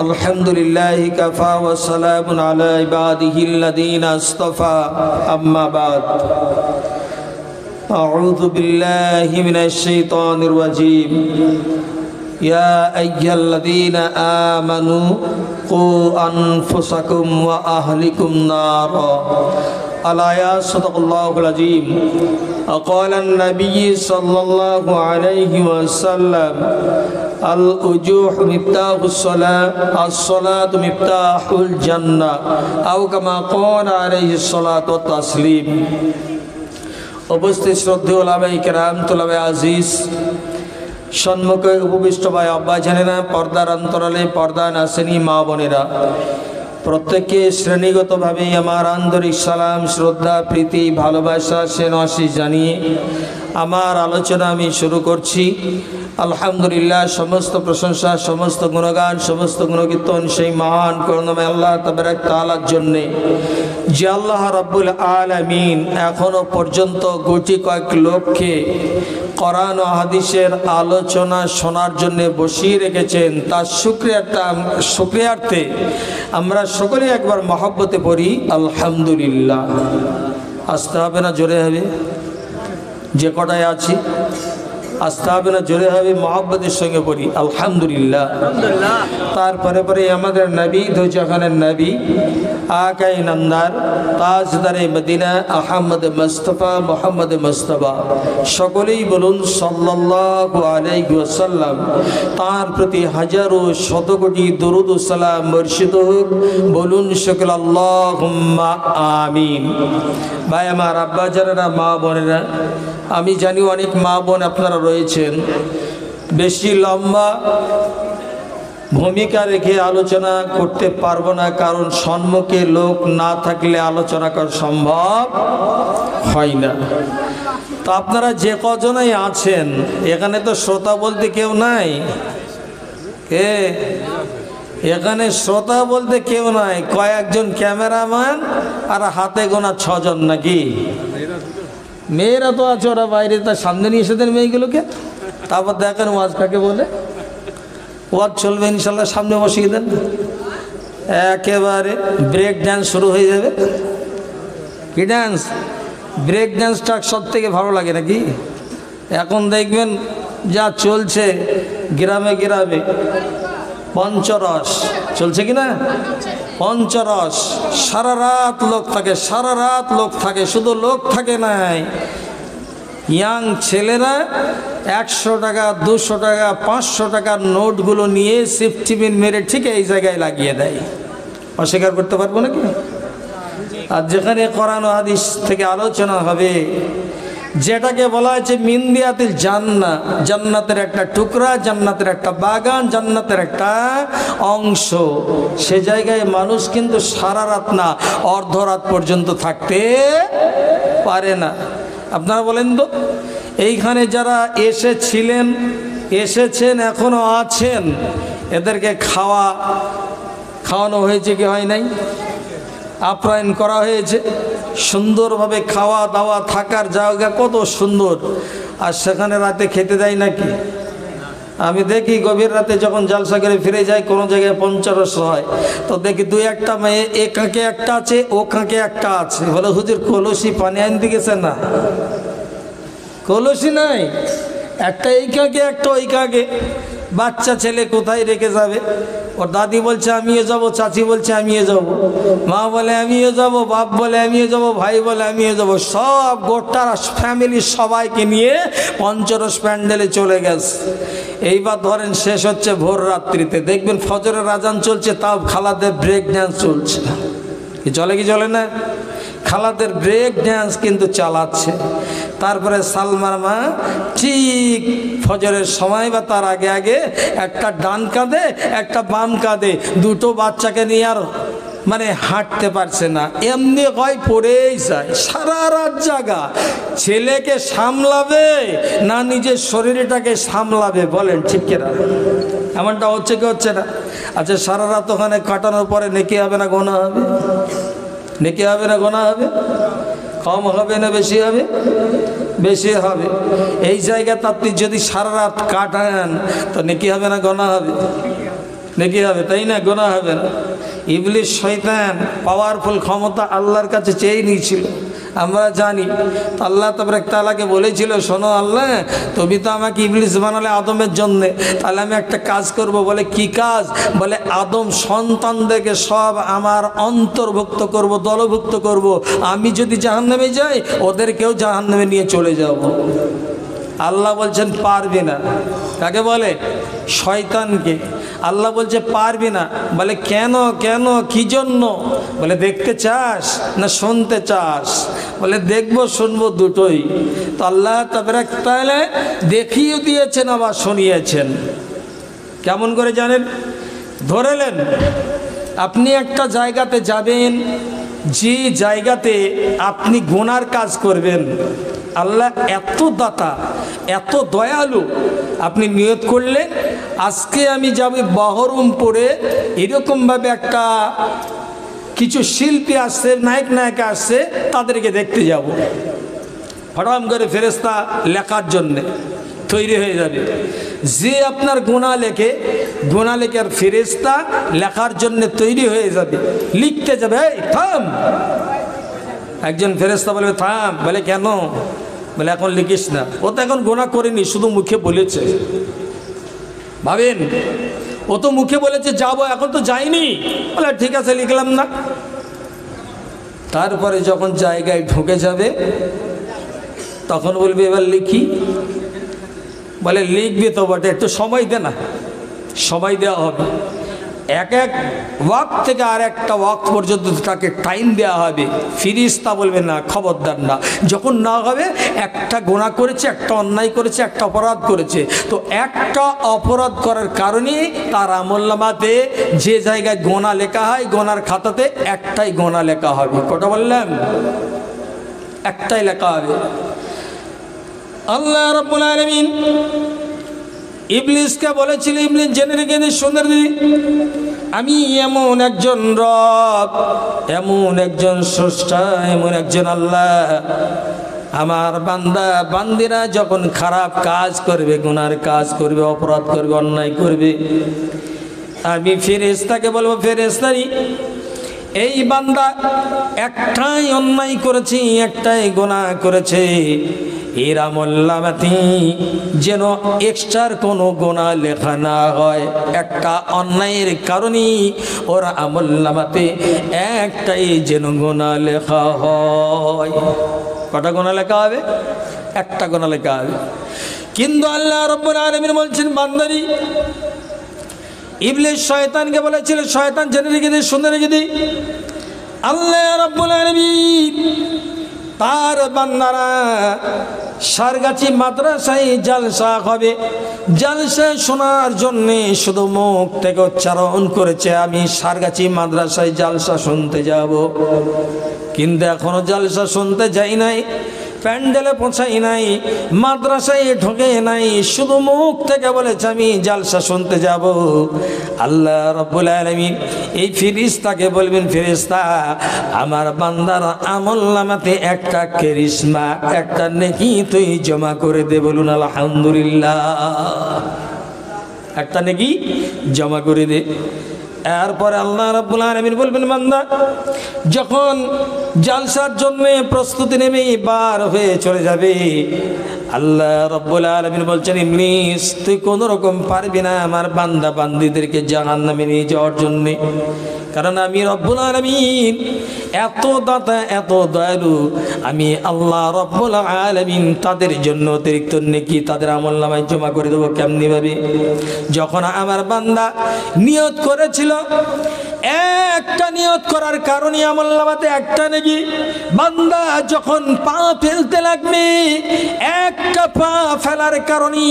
अल्हम्दुलिल्लाहि Kaffa व सलामुन अला इबादिहिल्लज़ीना इस्तफ़ा अम्मा बाद अऊज़ु बिल्लाहि मिनश शैतानिर रजीम या अय्युहल्लज़ीना आमनू क़ू अनफुसकुम व अहलिकुम नारा अला सदक़ल्लाहुल अज़ीम क़ाला नबी सल्लल्लाहु अलैहि वसल्लम अल उजूह मिफ्ताहुस्सलात मिफ्ताहुल जन्नह औ कमा क़ाला अलैहिस्सलातु वत्तस्लीम। उपस्थित श्रद्धेय उलामाए किराम तुलाबे आजीज सम्मुखे उपविष्ट भाई अब्बा जानेरा पर्दार अंतराले पर्दा नासेनी मा बोनेरा प्रत्येके श्रेणीगत भावे आमार आंतरिक सलाम श्रद्धा प्रीति भालोबासा सेनाशी जानिए आमार आलोचना आमी शुरू करछि। अल्हम्दुलिल्लाह समस्त प्रशंसा समस्त गुणगान समस्त गुणकीर्तन सेई महान करुणामय आल्लाह तबारक ताआलार जन्य जे आल्लाह रब्बुल आलामीन एखोनो पर्यन्त गुटी कयेक लोकके कुरान व हादिसेर आलोचना शोनार जन्य बसिए रेखेछेन तार शुक्रियार्थे आमरा सकलेई एकबार महब्बते पड़ी अल्हम्दुलिल्लाह। आस्ते हबे ना जोरे हबे जे कटाय आछि आस्ते हबे ना जोरे हबे मोहब्बतेर संगे पड़ी अल्हम्दुलिल्लाह। तारपरे परे आमादेर नबी दो जहानेर नबी आकाए नामदार ताजदारे मदिना अहमद मुस्तफा मोहम्मद मुस्तफा सकलेई बोलुन सल्लल्लाहु अलैहि वसल्लम तार प्रति हजारो शत कोटी दरूद व सालाम बर्षित होक बोलुन सकल अल्लाहुम्मा आमीन। भाई आमार आब्बा जानेरा मा बोनेरा आमी जानी अनेक मा बोन आपनारा रयेछेन बेशी लम्बा भूमिका रेखे आलोचना करते पारबो ना कारण सम्मुखे लोक ना थाकले आलोचना करा सम्भव हय ना। तो आपनारा जे कजनई आछेन एखाने तो श्रोता बोलते केउ नाई के एखाने श्रोता बोलते केउ नाई कयेकजन कैमरामैन और हाथे गोना 6 जन नाकि मेয়েরা तो আছে ওরা বাইরে তার সামনে নিয়ে এসে দেন মেয়েগুলোকে তারপর দেখেন ওয়াজ কাকে বলে ওয়াজ চলবে ইনশাআল্লাহ সামনে বসিয়ে দেন একেবারে ব্রেক ডান্স শুরু হয়ে যাবে। কি ডান্স ব্রেক ডান্সটা সবথেকে ভালো লাগে নাকি এখন দেখবেন যা চলছে গ্রামে গ্রামে पंचरस चलছে কি না पंचरस सारा रात लोक থাকে शुधु लोक থাকে নাই ইয়াং ছেলেরা 100 টাকা 200 টাকা 500 টাকার নোটগুলো নিয়ে সিফটিবিন মেরে ঠিক এই জায়গায় লাগিয়ে দেয় অস্বীকার করতে পারবো নাকি। আর যেখানে কোরআন ও হাদিস থেকে আলোচনা হবে যেটাকে বলা হয়েছে মিনদিয়াতিল জান্নাহ জান্নাতের একটা টুকরা জান্নাতের একটা বাগান জান্নাতের একটা অংশ সে জায়গায় মানুষ কিন্তু সারা রাত না অর্ধরাত পর্যন্ত থাকতে পারে না। আপনারা বলেন তো এইখানে যারা এসেছিলেন এসেছেন এখনো আছেন এদেরকে খাওয়ানো হয়েছে কি হয় নাই আপ্যায়ন করা হয়েছে সুন্দর ভাবে খাওয়া দাওয়া থাকার জায়গা কত সুন্দর আর সেখানে রাতে খেতে দেয় নাকি। আমি দেখি গভীর রাতে যখন জলসা করে ফিরে যাই কোনো জায়গায় পঞ্চরস হয় তো দেখি দুই একটা মেয়ে এ কাঁকে একটা আছে ও কাঁকে একটা আছে বলে হুজুর কলসি পানি আনতে গেছে না কলসি নাই একটা এই কাঁকে একটা ওই কাঁকে বাচ্চা ছেলে কোথায় রেখে যাবে ওর দাদি বলছে আমিও যাব চাচি বলছে আমিও যাব মা বলে আমিও যাব বাপ বলে আমিও যাব ভাই বলে আমিও যাব সব গোটা ফ্যামিলি সবাইকে নিয়ে পঞ্চরস প্যান্ডেলে চলে গেছে। এইবার ধরেন শেষ হচ্ছে ভোর রাত্রিতে দেখবেন ফজরের আজান চলছে তাও খালাদের ব্রেক ডান্স চলছে কি চলে না খালাদের ব্রেক ডান্স কিন্তু চালাচ্ছে। তারপরে সালমার মা ঠিক ফজরের সময় বা তার আগে আগে একটা ডান কাঁধে একটা বাম কাঁধে দুটো বাচ্চাকে নিয়ে আর মানে হাঁটতে পারছে না এমনি হয় পড়েই যায় সারা রাত জাগা ছেলেকে সামলাবে না নিজের শরীরটাকে সামলাবে বলেন ঠিক কিনা এমনটা হচ্ছে কি হচ্ছে না। আচ্ছা সারা রাত ওখানে কাটানোর পরে নেকি হবে না গোনা হবে নেকি হবে না গোনা হবে কম হবে না বেশি হবে বেশি হবে এই জায়গাতে আপনি যদি সারা রাত কাটান তো নেকি হবে না গোনা হবে নেকি হবে, তাই না? গুনাহ হবে না। ইবলিস শয়তান পাওয়ারফুল ক্ষমতা আল্লাহর কাছে চেয়ে নিয়েছিল, আমরা জানি। তো আল্লাহ তাবারক তাআলাকে বলেছিল, শোনো আল্লাহ, তুমি তো আমাকে ইবলিস বানালে আদমের জন্যে, তাহলে আমি একটা কাজ করব। বলে কি কাজ? বলে আদম সন্তানদেরকে সব আমার অন্তর্ভুক্ত করব, দলভুক্ত করব। আমি যদি জাহান্নামে যাই, ওদেরকেও জাহান্নামে নিয়ে চলে যাব। আল্লাহ বলছেন পারবে না। কাকে বলে? শয়তানকে। আল্লাহ বলছে পারবি না। বলে কেন কেন, কি জন্য? বলে দেখতে চাস না শুনতে চাস? বলে দেখবো শুনবো দুটোই। তো আল্লাহ তাবারক তাআলা দেখিয়ে দিয়েছেন আবার শুনিয়েছেন। কেমন করে জানেন? ধরেলেন আপনি একটা জায়গাতে যাবেন, যে জায়গাতে আপনি গুনার কাজ করবেন, আল্লাহ এত দাতা, এত দয়ালু। আপনি নিয়ত করলেন আজকে আমি যাব বহরমপুরে, এরকমভাবে একটা কিছু শিল্পী আসছে, নায়ক নায়িকা আসছে, তাদেরকে দেখতে যাব। হঠাৎ করে ফেরেশতা লেখার জন্যে তৈরি হয়ে যাবে। যে আপনার গুনাহ লেখে, গুনাহ লেখে আর ফেরেশতা লেখার জন্য তৈরি হয়ে যাবে, লিখতে যাবে। এই থাম। একজন ফেরেশতা বলবে থাম। বলে কেন? বলে এখন লিখিস না। ও তো এখন গুনাহ করেনি, শুধু মুখে বলেছে। ভাবেন, ও তো মুখে বলেছে যাব, এখন তো যায়নি। বলে ঠিক আছে লিখলাম না। তারপরে যখন জায়গায় ঢুকে যাবে তখন বলবে এবার লিখি। বলে লিখবি তো বটে, একটু সময় দে না। সময় দেওয়া হবে। এক এক ওয়াক্ত থেকে আর একটা ওয়াক্ত পর্যন্ত তাকে টাইম দেওয়া হবে। ফিরিস্তা বলবে না, খবরদার না। যখন না হবে, একটা গুনাহ করেছে, একটা অন্যায় করেছে, একটা অপরাধ করেছে, তো একটা অপরাধ করার কারণে তার আমলনামাতে যে জায়গায় গুনাহ লেখা হয়, গুনার খাতাতে একটাই গুনাহ লেখা হবে। কটা বললাম? একটাই লেখা হবে। আল্লাহ রাব্বুল আলামিন ইবলিসকে বলেছিল, ইবলিস জেনে রেখে সুন্দর দিদি, আমি এমন একজন রব, এমন একজন স্রষ্টা, এমন একজন আল্লাহ, আমার বান্দা বান্দিরা যখন খারাপ কাজ করবে, গুনার কাজ করবে, অপরাধ করবে, অন্যায় করবে, আমি ফেরেশতাকে বলবো, ফেরেশতারি এই বান্দা একটাই অন্যায় করেছে, একটাই গুনাহ করেছে, এর আমলনামাতে যেন এক্সট্রার কোনো গুনাহ লেখা না হয়। একটা অন্যায়ের কারণে ওর আমলনামাতে একটাই যেন গুনাহ লেখা হয়। কটা গুনাহ লেখা হবে? একটা গুনাহ লেখা হবে। কিন্তু আল্লাহ রাব্বুল আলামিন বলছেন, বান্দারি, ইবলিস শয়তানকে বলেছিল, শয়তান জেনে রেখে দে, শুনে রেখে দে, আল্লাহ রাব্বুল আলামিন তার বান্দারা সারগাছি মাদ্রাসায় জালসা হবে, জালসা শোনার জন্যে শুধু মুখ থেকে উচ্চারণ করেছে, আমি সারগাছি মাদ্রাসায় জালসা শুনতে যাব। কিন্তু এখনো জালসা শুনতে যাই নাই, প্যান্ডেলে পৌঁছাই নাই, মাদ্রাসায় ঢোকে নাই, শুধু মুখ থেকে বলেছে আমি জালসা শুনতে যাব। আল্লাহ রাব্বুল আলামিন এই ফেরেশতাকে বলবেন, ফেরেশতা আমার বান্দার আমলনামাতে একটা কারিশমা, একটা নেকি তুই জমা করে দে। বলুন আলহামদুলিল্লাহ। একটা নেকি জমা করে দে। এরপরে আল্লাহ রাব্বুল আলামিন বলবেন, বান্দা যখন জালসার জন্য প্রস্তুতি নেবে, বার হয়ে চলে যাবে, আল্লাহ রাব্বুল আলামিন বলছেন, ইবলিস তুই কোনো রকম পারবি না আমার বান্দা বান্দীদেরকে জাহান্নামে নিয়ে যাওয়ার জন্য। কারণ আমি রব্বুল আলামিন এত দাতা, এত দয়ালু, আমি আল্লাহ রব্বুল আলামিন তাদের জন্য অতিরিক্ত নেকি তাদের আমলনামায় জমা করে দেবো। কেমনি ভাবে? যখন আমার বান্দা নিয়ত করেছিল, একটা নিয়ত করার কারণে আমলনামাতে একটা নেকি, বান্দা যখন পা ফেলতে লাগবে, একটা পা ফেলার কারণে,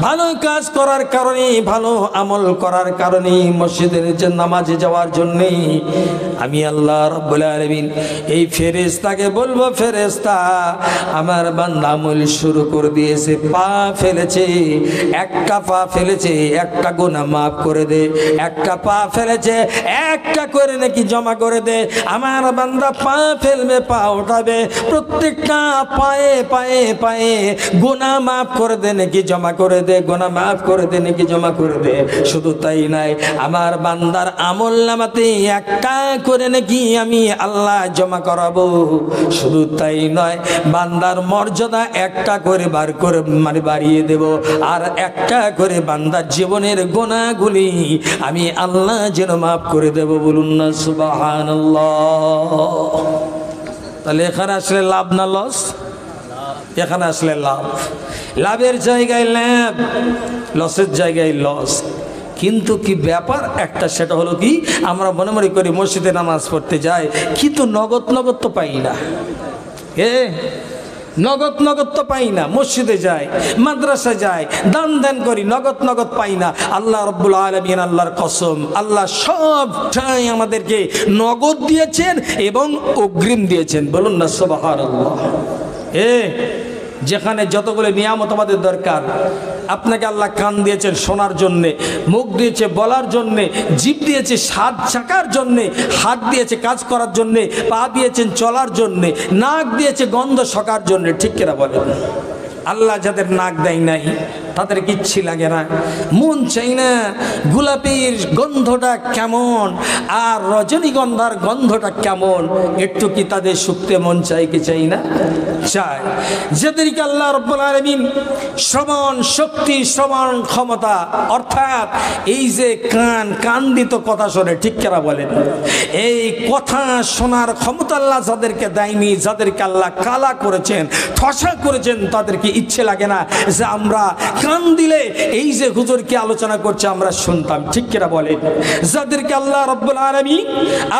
ভালো কাজ করার কারণে, ভালো আমল করার কারণে, মসজিদের নামাজে যাওয়ার জন্য আমি আল্লাহ রাব্বুল আলামিন এই ফেরেশতাকে বলবো, ফেরেশতা আমার বান্দা আমল শুরু করে দিয়েছে, পা ফেলেছে, একটা পা ফেলেছে, একটা গুনাহ মাফ করে দে। একটা পা ফেলেছে, একটা করে নাকি জমা করে দে। আমার বান্দা পা ফেলবে, পা ওঠাবে, প্রত্যেকটা পায়ে পায়ে পায়ে গুনাহ মাফ করে দে নাকি জমা করে দে, গুনাহ মাফ করে দে নাকি জমা করে দে। শুধু তাই নাই, আমার বান্দার আমলনামাতে একটা করে নাকি আমি আল্লাহ জমা করাবো। শুধু তাই নয়, বান্দার মর্যাদা একটা করে মানে বাড়িয়ে দেব, আর একটা করে বান্দার জীবনের গুনাহগুলি আমি আল্লাহ যেন মাফ করে দেব। বলুন না সুবহানাল্লাহ। তাহলে এখানে আসলে লাভ না লস? এখানে আসলে লাভ। লাভের জায়গায় লাভ, লসের জায়গায় লস। কিন্তু কি ব্যাপার একটা, সেটা হলো কি, আমরা মনে মনে করি মসজিদে নামাজ পড়তে যাই, কিন্তু নগদ নগদ তো পাই না। নগদ নগদ তো পাই না। মসজিদে যাই, মাদ্রাসা যাই, দান দান করি, নগদ নগদ পাই না। আল্লাহ রাব্বুল আলামিন, আল্লাহর কসম, আল্লাহ সবটাই আমাদেরকে নগদ দিয়েছেন এবং অগ্রিম দিয়েছেন। বলুন না সুবহানাল্লাহ। যেখানে যতগুলো নিয়ামত আমাদের দরকার, আপনাকে আল্লাহ কান দিয়েছেন শোনার জন্যে, মুখ দিয়েছে বলার জন্যে, জিভ দিয়েছে স্বাদ চাকার জন্যে, হাত দিয়েছে কাজ করার জন্যে, পা দিয়েছেন চলার জন্যে, নাক দিয়েছে গন্ধ শোকার জন্যে। ঠিক কিনা বলেন? আল্লাহ যাদের নাক দেয় নাই তাদের কিচ্ছি লাগে না, মন চাই না গোলাপের গন্ধটা কেমন আর রজনীগন্ধার গন্ধটা কেমন, একটু কি তাদের শুকতে মন চাই কি চাই না? চায়। যাদেরকে আল্লাহ রাব্বুল আলামিন শ্রবণ শক্তি, শ্রবণ ক্ষমতা, অর্থাৎ এই যে কান দিত কথা শোনে, ঠিক কেনা বলেন, এই কথা শোনার ক্ষমতা আল্লাহ যাদেরকে দেয়নি, যাদেরকে আল্লাহ কালা করেছেন, ঠসা করেছেন, তাদেরকে ইচ্ছে লাগে না যে আমরা কান দিলে এই যে হুজুর কি আলোচনা করছে আমরা শুনতাম। ঠিক কিনা বলেন? যাদেরকে আল্লাহ রাব্বুল আলামিন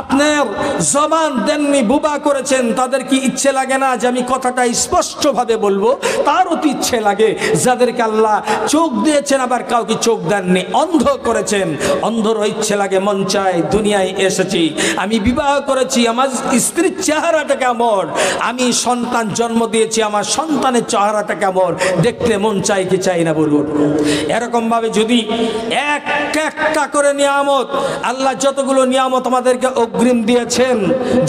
আপনার জবান দেননি, বুবা করেছেন, তাদের কি ইচ্ছে লাগে না যে আমি কথাটা স্পষ্ট ভাবে বলবো? তারও তো ইচ্ছে লাগে। যাদেরকে আল্লাহ চোখ দিয়েছেন, আবার কাউকে চোখ দেননি, অন্ধ করেছেন, অন্ধরও ইচ্ছে লাগে, মন চায় দুনিয়ায় এসেছি, আমি বিবাহ করেছি, আমার স্ত্রীর চেহারাটা কেমন, আমি সন্তান জন্ম দিয়েছি, আমার সন্তানের চেহারাটা কেমন, দেখতে মন চাই কি চাই না? বলুন। এরকম ভাবে যদি একটা করে নিয়ামত, আল্লাহ যতগুলো নিয়ামত আমাদেরকে অগ্রিম দিয়েছেন,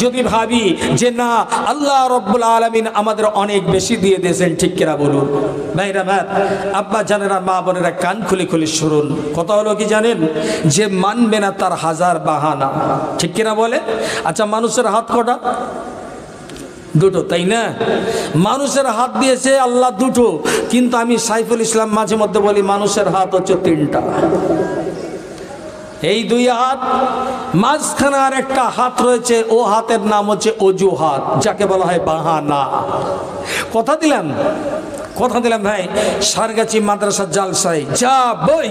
যদি ভাবি যে না আল্লাহ রাব্বুল আলামিন আমাদের অনেক বেশি দিয়ে দিয়েছেন, ঠিক কিনা বলুন? ভাইরা ভাই, আব্বা জানেরা, মা বোনেরা, কান খুলে খুলে শুনুন। কথা হলো কি জানেন? যে মানবে না তার হাজার বাহানা। ঠিক কিনা বলে? আচ্ছা, মানুষের হাত কটা? দুটো, তাই না? মানুষের হাত দিয়েছে আল্লাহ দুটো, কিন্তু আমি সাইফুল ইসলাম মাঝে মধ্যে বলি মানুষের হাত হচ্ছে তিনটা। এই দুই হাত, মাঝখানে আর একটা হাত রয়েছে, ও হাতের নাম হচ্ছে অজু হাত, যাকে বলা হয় বাহানা। কথা দিলাম ভাই, সারগাছি মাদ্রাসার জালসায় যা বই,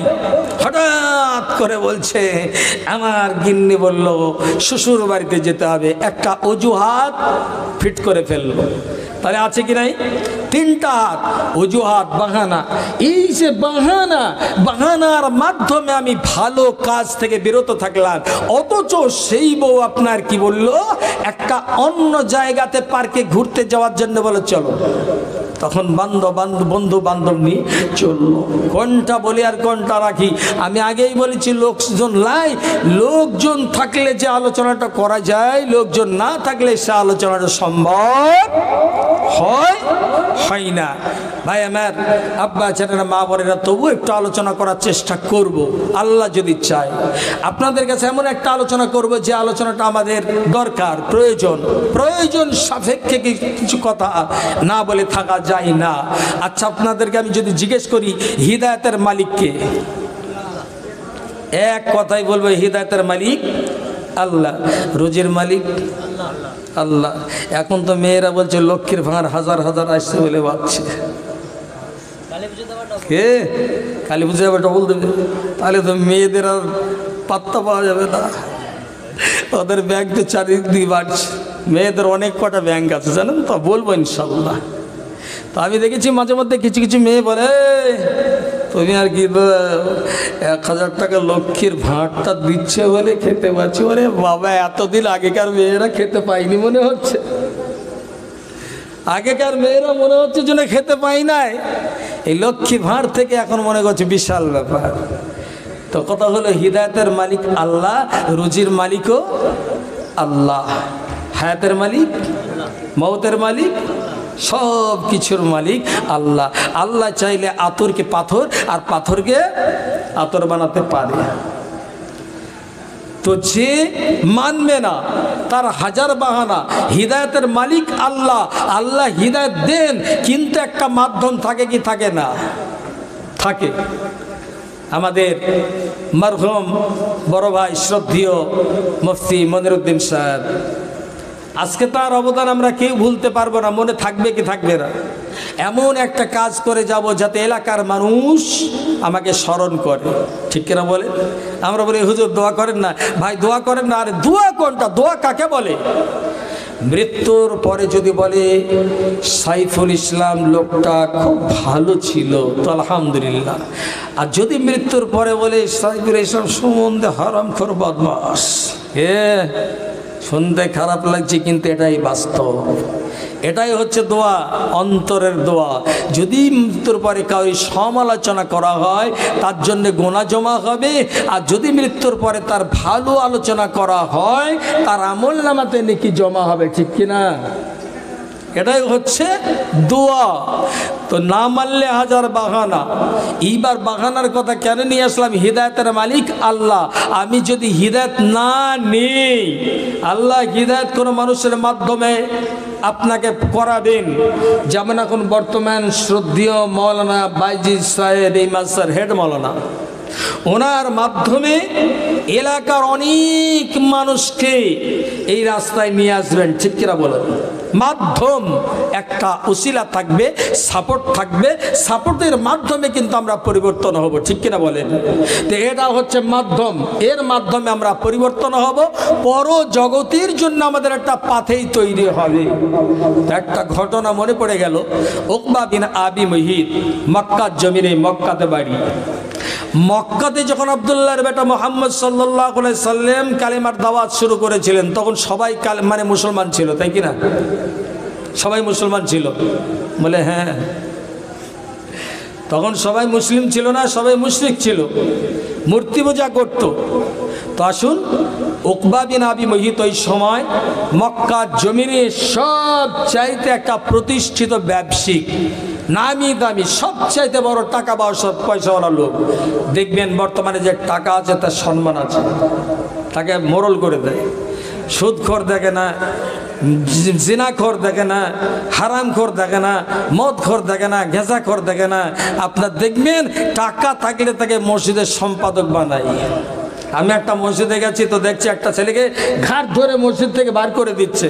হঠাৎ করে বলছে আমার গিন্নি বলল শ্বশুর বাড়িতে যেতে হবে, একটা অজুহাত ফিট করে ফেললো। তাহলে আছে কি নাই? তিনটা হাত, অজুহাত, বাহানা। এই যে বাহানার মাধ্যমে আমি ভালো কাজ থেকে বিরত থাকলাম, অথচ সেই বউ আপনার কি বলল, একটা অন্য জায়গাতে পার্কে ঘুরতে যাওয়ার জন্য বলে চলো, তখন বন্ধু বান্ধব নিয়ে চললো। কোনটা বলি আর কোনটা রাখি? আমি আগেই বলেছি লোকজন থাকলে যে আলোচনাটা করা যায়, লোকজন না থাকলে সে আলোচনাটা সম্ভব হয় না। ভাই আমার, আব্বা ছেলেরা, মা বোনেরা, তবু একটু আলোচনা করার চেষ্টা করব, আল্লাহ যদি চায়। আপনাদের কাছে এমন একটা আলোচনা করব যে আলোচনাটা আমাদের দরকার, প্রয়োজন সাপেক্ষে কিছু কথা না বলে থাকা যায় না। আচ্ছা, আপনাদেরকে আমি যদি জিজ্ঞেস করি হিদায়াতের মালিককে, এক কথাই বলবো হিদায়াতের মালিক আল্লাহ। রুজির মালিক আল্লাহ। এখন তো মেয়েরা বলছে লক্ষ্মীর ভাঙার হাজার হাজার আসছে বলে ভাবছে, কালী পুজো যাবে ডবল দেবে, তাহলে তো মেয়েদের আর পাত্তা পাওয়া যাবে না। ওদের ব্যাংক তো চারিদিক দিয়ে বাড়ছে, মেয়েদের অনেক কটা ব্যাংক আছে জানেন তো, বলবো ইনশাল্লাহ। তো আমি দেখেছি মাঝে মধ্যে কিছু মেয়ে বলে তুমি আর কি 1000 টাকা লক্ষ্মীর ভাঁটটা দিচ্ছে বলে খেতে পাচ্ছি। ওরে বাবা, এতদিন আগেকার মেয়েরা খেতে পাইনি মনে হচ্ছে, আগেকার মেয়েরা মনে হচ্ছে যেন খেতে পাই নাই। এই লক্ষ্মী ভাঁড় থেকে এখন মনে করছে বিশাল ব্যাপার। তো কথা হলো হিদায়াতের মালিক আল্লাহ, রুজির মালিকও আল্লাহ, হায়াতের মালিক, মৌতের মালিক, সব কিছুর মালিক আল্লাহ। আল্লাহ চাইলে আতরকে পাথর আর পাথরকে আতর বানাতে পারে। তো যে মানবে না তার হাজার বাহানা। হিদায়াতের মালিক আল্লাহ, আল্লাহ হিদায়াত দেন, কিন্তু একটা মাধ্যম থাকে কি থাকে না? থাকে। আমাদের মরহুম বড় ভাই শ্রদ্ধেয় মুফতি মনিরুদ্দিন সাহেব, আজকে তার অবদান আমরা কেউ ভুলতে পারবো না, মনে থাকবে কি থাকবে না। এমন একটা কাজ করে যাব যাতে এলাকার মানুষ আমাকে স্মরণ করে, ঠিক কিনা বলে? আমরা বলি হুজুর দোয়া করেন না, ভাই দোয়া করেন না। আরে দোয়া কোনটা? দোয়া কাকে বলে? মৃত্যুর পরে যদি বলে সাইফুল ইসলাম লোকটা খুব ভালো ছিল, তো আলহামদুলিল্লাহ। আর যদি মৃত্যুর পরে বলে সাইফুল ইসলাম সম্বন্ধে হারামখোর বদমাশ, শুনতে খারাপ লাগছে, কিন্তু এটাই বাস্তব। এটাই হচ্ছে দোয়া, অন্তরের দোয়া। যদি মৃত্যুর পরে কাউরি সমালোচনা করা হয় তার জন্য গোনা জমা হবে, আর যদি মৃত্যুর পরে তার ভালো আলোচনা করা হয় তার আমল নামাতে নেকি জমা হবে, ঠিক কিনা? এটাই হচ্ছে দোয়া। তো না মানলে হাজার বাহানা। এইবার বাহানার কথা কেন নিয়ে আসলাম? হিদায়াতের মালিক আল্লাহ। আমি যদি হিদায়াত না নেই, আল্লাহ হিদায়াত কোনো মানুষের মাধ্যমে আপনাকে করাবেন। যেমন এখন বর্তমান শ্রদ্ধেয় মৌলানা বাইজিদ সাহেব, এই মাসার হেড মৌলানা, ওনার মাধ্যমে এলাকার অনেক মানুষকে এই রাস্তায় নিয়ে আসবেন, ঠিক কিনা বলেন? মাধ্যম একটা উসিলা থাকবে, সাপোর্ট থাকবে, সাপোর্টের মাধ্যমে কিন্তু আমরা পরিবর্তন হব, ঠিক কিনা বলেন? তো এটা হচ্ছে মাধ্যম, এর মাধ্যমে আমরা পরিবর্তন হব। পর জগতের জন্য আমাদের একটা পাথেই তৈরি হবে। একটা ঘটনা মনে পড়ে গেল। উকবা বিন আবি মুহিত, মক্কার জমিনে, মক্কাতে বাড়ি। মক্কাতে যখন আব্দুল্লাহর বেটা মুহাম্মদ সাল্লাল্লাহু আলাইহি সাল্লাম কালিমার দাওয়াত শুরু করেছিলেন, তখন সবাই মানে মুসলমান ছিল, তাই কি না? সবাই মুসলমান ছিল, বলে হ্যাঁ। তখন সবাই মুসলিম ছিল না, সবাই মুশরিক ছিল, মূর্তি পূজা করত। তো আসুন, উকবা বিন আবি মুহিত ওই সময় মক্কার জমিনে সব চাইতে একটা প্রতিষ্ঠিত ব্যবসায়িক, নামি দামি, সবচাইতে বড় টাকা পয়সাওয়ালা লোক। দেখবেন বর্তমানে যে টাকা আছে তার সম্মান আছে, তাকে মোড়ল করে দেয়। সুদখোর দেখে না, জিনাখোর দেখে না, হারামখোর দেখে না, মদখোর দেখে না, ঘেঁষাখোর দেখে না। আপনার দেখবেন টাকা থাকলে তাকে মসজিদের সম্পাদক বানায়। আমি একটা মসজিদে গেছি, তো দেখছি একটা ছেলেকে ঘাট ধরে মসজিদ থেকে বার করে দিচ্ছে।